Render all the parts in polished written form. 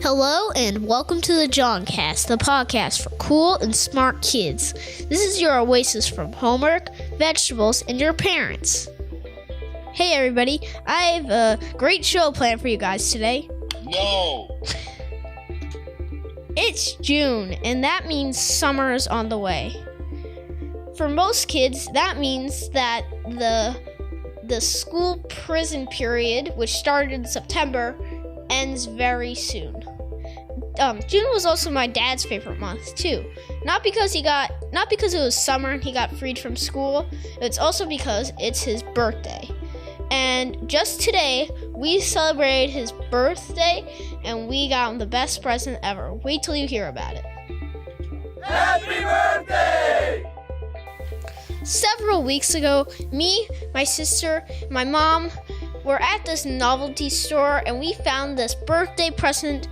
Hello and welcome to the Johncast, the podcast for cool and smart kids. This is your oasis from homework, vegetables, and your parents. Hey everybody, I have a great show planned for you guys today. No! It's June, and that means summer is on the way. For most kids, that means that the school prison period, which started in September, ends very soon. June was also my dad's favorite month too. Not because it was summer and he got freed from school. It's also because it's his birthday. And just today, we celebrated his birthday and we got him the best present ever. Wait till you hear about it. Happy birthday! Several weeks ago, me, my sister, my mom were at this novelty store and we found this birthday present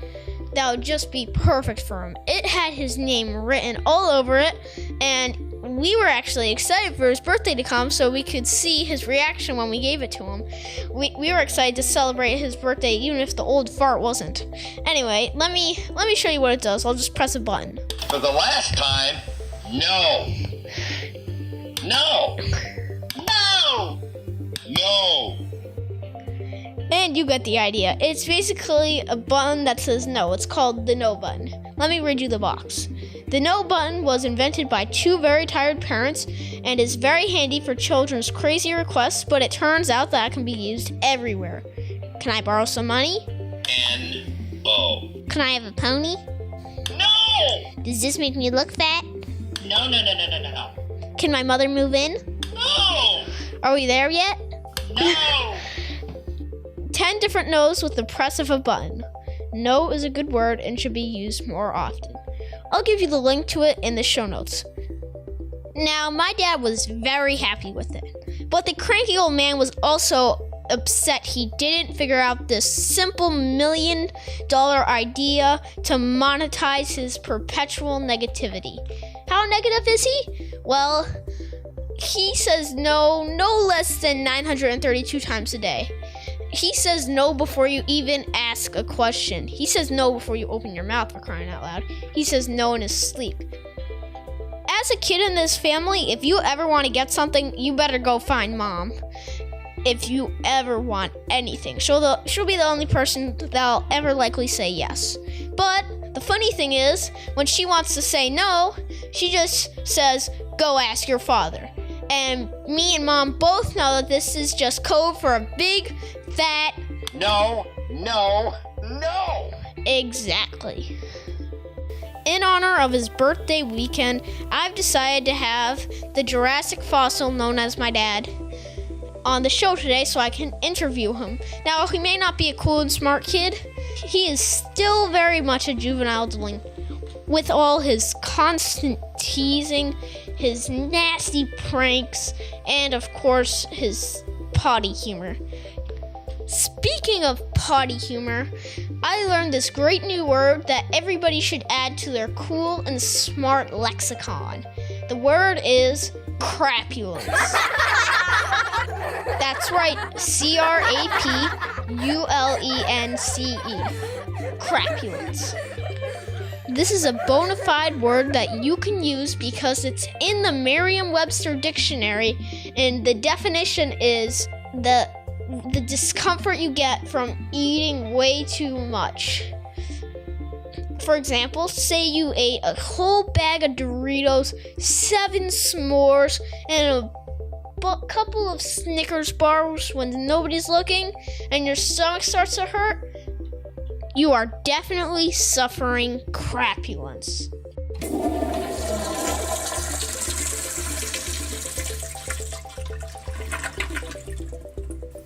that would just be perfect for him. It had his name written all over it, and we were actually excited for his birthday to come so we could see his reaction when we gave it to him. We were excited to celebrate his birthday even if the old fart wasn't. Anyway, let me show you what it does. I'll just press a button. For the last time, no. No! No! No! And you get the idea. It's basically a button that says no. It's called the no button. Let me read you the box. The no button was invented by two very tired parents and is very handy for children's crazy requests, but it turns out that it can be used everywhere. Can I borrow some money? N-O. Can I have a pony? No! Does this make me look fat? No. Can my mother move in? No! Are we there yet? No! 10 different no's with the press of a button. No is a good word and should be used more often. I'll give you the link to it in the show notes. Now, my dad was very happy with it, but the cranky old man was also upset he didn't figure out this simple $1 million idea to monetize his perpetual negativity. How negative is he? Well, he says no less than 932 times a day. He says no before you even ask a question. He says no before you open your mouth, for crying out loud. He says no in his sleep. As a kid in this family, if you ever want to get something, you better go find mom. If you ever want anything, she'll be the only person that'll ever likely say yes. But the funny thing is, when she wants to say no, she just says, go ask your father. And me and mom both know that this is just code for a big, fat... No. Exactly. In honor of his birthday weekend, I've decided to have the Jurassic fossil known as my dad on the show today so I can interview him. Now, he may not be a cool and smart kid, he is still very much a juvenile delinquent. With all his constant teasing, his nasty pranks, and of course, his potty humor. Speaking of potty humor, I learned this great new word that everybody should add to their cool and smart lexicon. The word is crapulence. That's right, C-R-A-P-U-L-E-N-C-E. Crapulence. This is a bona fide word that you can use because it's in the Merriam-Webster dictionary, and the definition is the discomfort you get from eating way too much. For example, say you ate a whole bag of Doritos, 7 s'mores, and a couple of Snickers bars when nobody's looking, and your stomach starts to hurt. You are definitely suffering crapulence.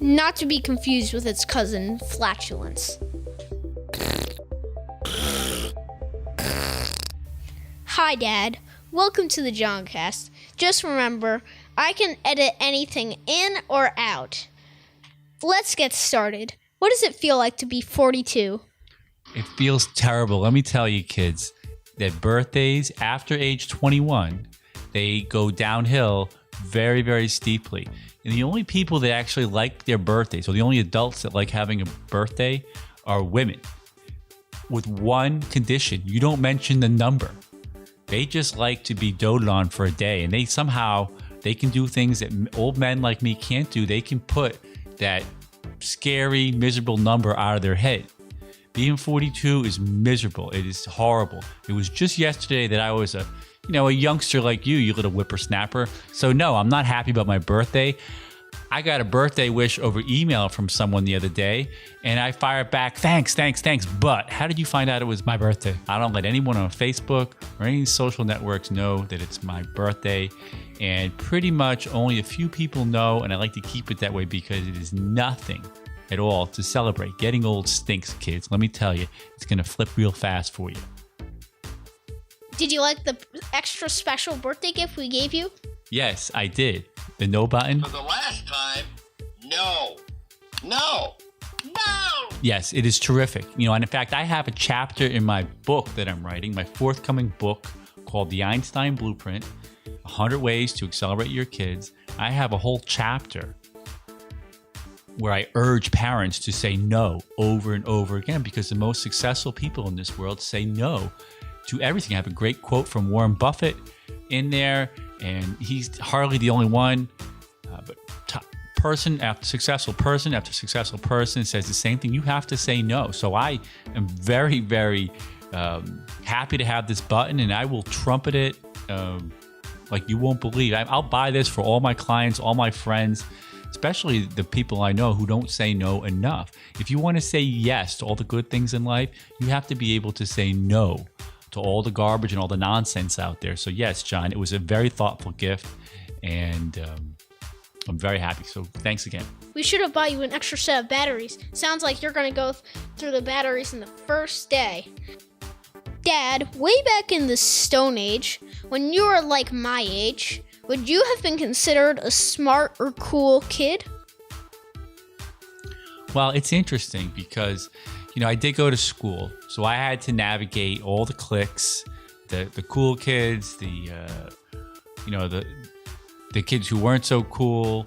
Not to be confused with its cousin, flatulence. Hi, Dad. Welcome to the Johncast. Just remember, I can edit anything in or out. Let's get started. What does it feel like to be 42? It feels terrible. Let me tell you, kids, that birthdays after age 21, they go downhill very, very steeply. And the only people that actually like their birthdays, or the only adults that like having a birthday, are women. with one condition. You don't mention the number. They just like to be doted on for a day, and they can do things that old men like me can't do. They can put that scary, miserable number out of their head. Being 42 is miserable. It is horrible. It was just yesterday that I was a youngster like you little whippersnapper. So no, I'm not happy about my birthday. I got a birthday wish over email from someone the other day, and I fired back, thanks. But how did you find out it was my birthday? I don't let anyone on Facebook or any social networks know that it's my birthday, and pretty much only a few people know, and I like to keep it that way because it is nothing at all to celebrate. Getting old stinks, kids. Let me tell you, it's going to flip real fast for you. Did you like the extra special birthday gift we gave you? Yes, I did. The no button. For the last time, no. No. No! Yes, it is terrific. And in fact, I have a chapter in my book that I'm writing, my forthcoming book called The Einstein Blueprint, 100 Ways to Accelerate Your Kids. I have a whole chapter where I urge parents to say no over and over again, because the most successful people in this world say no to everything. I have a great quote from Warren Buffett in there, and he's hardly the only one, but person after successful person says the same thing. You have to say no. So I am very, very happy to have this button, and I will trumpet it like you won't believe. I'll buy this for all my clients, all my friends, especially the people I know who don't say no enough. If you want to say yes to all the good things in life, you have to be able to say no to all the garbage and all the nonsense out there. So yes, John, it was a very thoughtful gift, and I'm very happy. So thanks again. We should have bought you an extra set of batteries. Sounds like you're going to go through the batteries in the first day. Dad, way back in the Stone Age, when you were like my age, would you have been considered a smart or cool kid? Well, it's interesting because, I did go to school, so I had to navigate all the cliques, the cool kids, the kids who weren't so cool.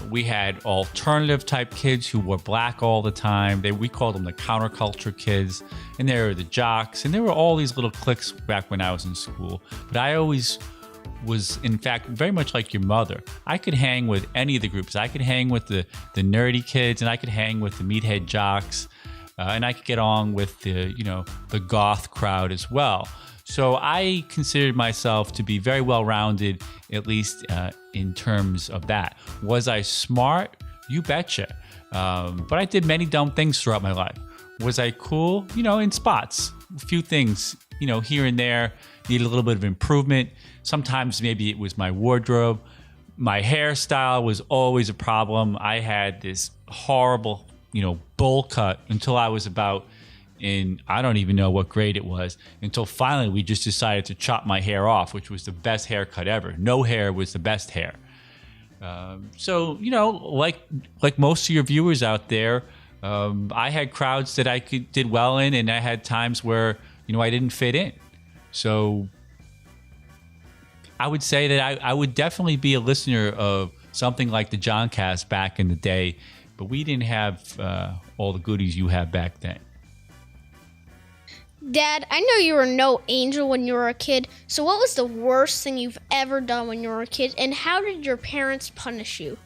We had alternative type kids who were black all the time. We called them the counterculture kids, and there were the jocks, and there were all these little cliques back when I was in school. But I always was, in fact, very much like your mother. I could hang with any of the groups. I could hang with the nerdy kids, and I could hang with the meathead jocks, and I could get on with the goth crowd as well. So I considered myself to be very well-rounded, at least in terms of that. Was I smart? You betcha. But I did many dumb things throughout my life. Was I cool? In spots. A few things, here and there needed a little bit of improvement. Sometimes maybe it was my wardrobe. My hairstyle was always a problem. I had this horrible, bowl cut until I was about I don't even know what grade it was, until finally we just decided to chop my hair off, which was the best haircut ever. No hair was the best hair. So, like most of your viewers out there, I had crowds that I did well in, and I had times where, I didn't fit in. So I would say that I would definitely be a listener of something like the Johncast back in the day, but we didn't have all the goodies you have back then. Dad, I know you were no angel when you were a kid, so what was the worst thing you've ever done when you were a kid, and how did your parents punish you?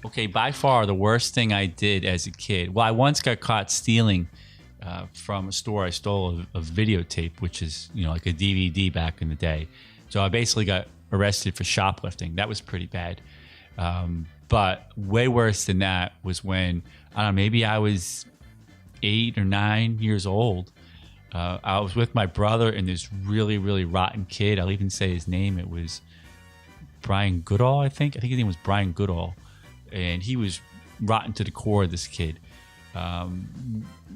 Okay, by far the worst thing I did as a kid. Well, I once got caught stealing from a store. I stole a videotape, which is, like a DVD back in the day. So I basically got arrested for shoplifting. That was pretty bad. But way worse than that was when, maybe I was 8 or 9 years old. I was with my brother and this really, really rotten kid. I'll even say his name. It was Brian Goodall, I think. I think his name was Brian Goodall. And he was rotten to the core, this kid.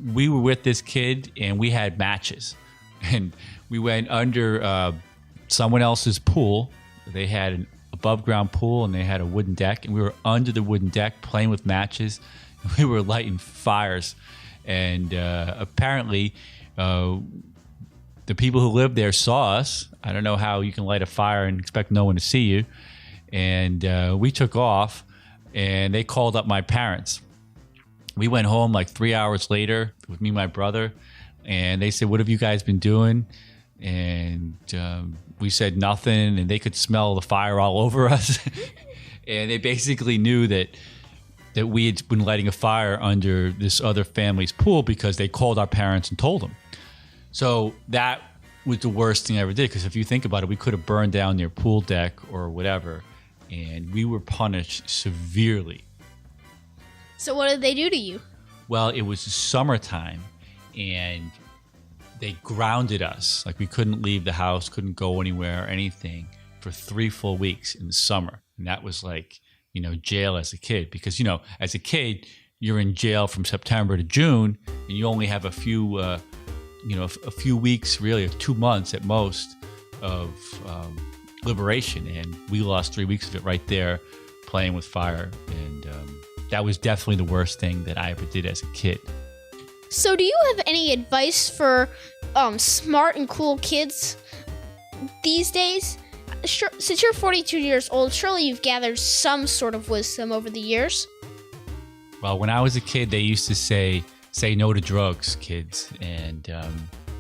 We were with this kid and we had matches. And we went under someone else's pool. They had an above ground pool and they had a wooden deck. And we were under the wooden deck playing with matches. We were lighting fires. And apparently... the people who lived there saw us. I don't know how you can light a fire and expect no one to see you. And we took off, and they called up my parents. We went home like 3 hours later with me and my brother. And they said, "What have you guys been doing?" And we said nothing, and they could smell the fire all over us. And they basically knew that we had been lighting a fire under this other family's pool because they called our parents and told them. So that was the worst thing I ever did, because if you think about it, we could have burned down their pool deck or whatever, and we were punished severely. So what did they do to you? Well, it was summertime, and they grounded us. Like, we couldn't leave the house, couldn't go anywhere or anything for 3 full weeks in the summer. And that was like, jail as a kid. Because, as a kid, you're in jail from September to June, and you only have a few weeks, really, 2 months at most, of liberation. And we lost 3 weeks of it right there playing with fire. And that was definitely the worst thing that I ever did as a kid. So do you have any advice for smart and cool kids these days? Sure, since you're 42 years old, surely you've gathered some sort of wisdom over the years. Well, when I was a kid, they used to say no to drugs, kids. And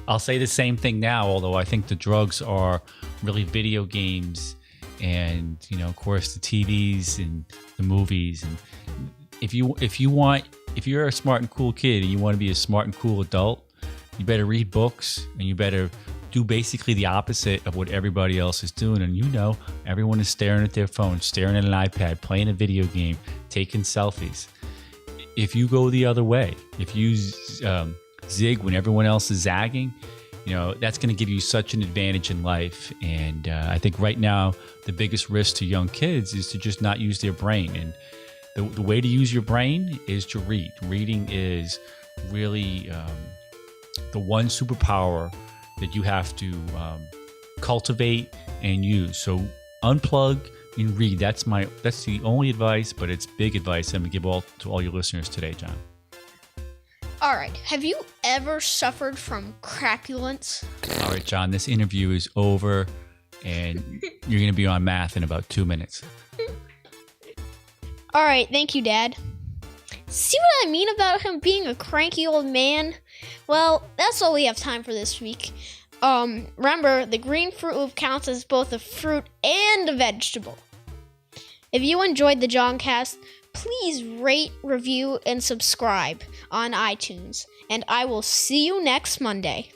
I'll say the same thing now, although I think the drugs are really video games and, of course, the TVs and the movies. And if you're a smart and cool kid and you want to be a smart and cool adult, you better read books, and you better do basically the opposite of what everybody else is doing. And everyone is staring at their phone, staring at an iPad, playing a video game, taking selfies. If you go the other way, if you zig when everyone else is zagging, that's going to give you such an advantage in life. And I think right now the biggest risk to young kids is to just not use their brain. And the way to use your brain is to read. Reading is really the one superpower that you have to cultivate and use. So unplug and read. That's the only advice, but it's big advice I'm going to give to all your listeners today, John. All right. Have you ever suffered from crapulence? All right, John, this interview is over, and you're going to be on math in about 2 minutes. All right. Thank you, Dad. See what I mean about him being a cranky old man? Well, that's all we have time for this week. Remember, the green Fruit Loop counts as both a fruit and a vegetable. If you enjoyed the Johncast, please rate, review, and subscribe on iTunes. And I will see you next Monday.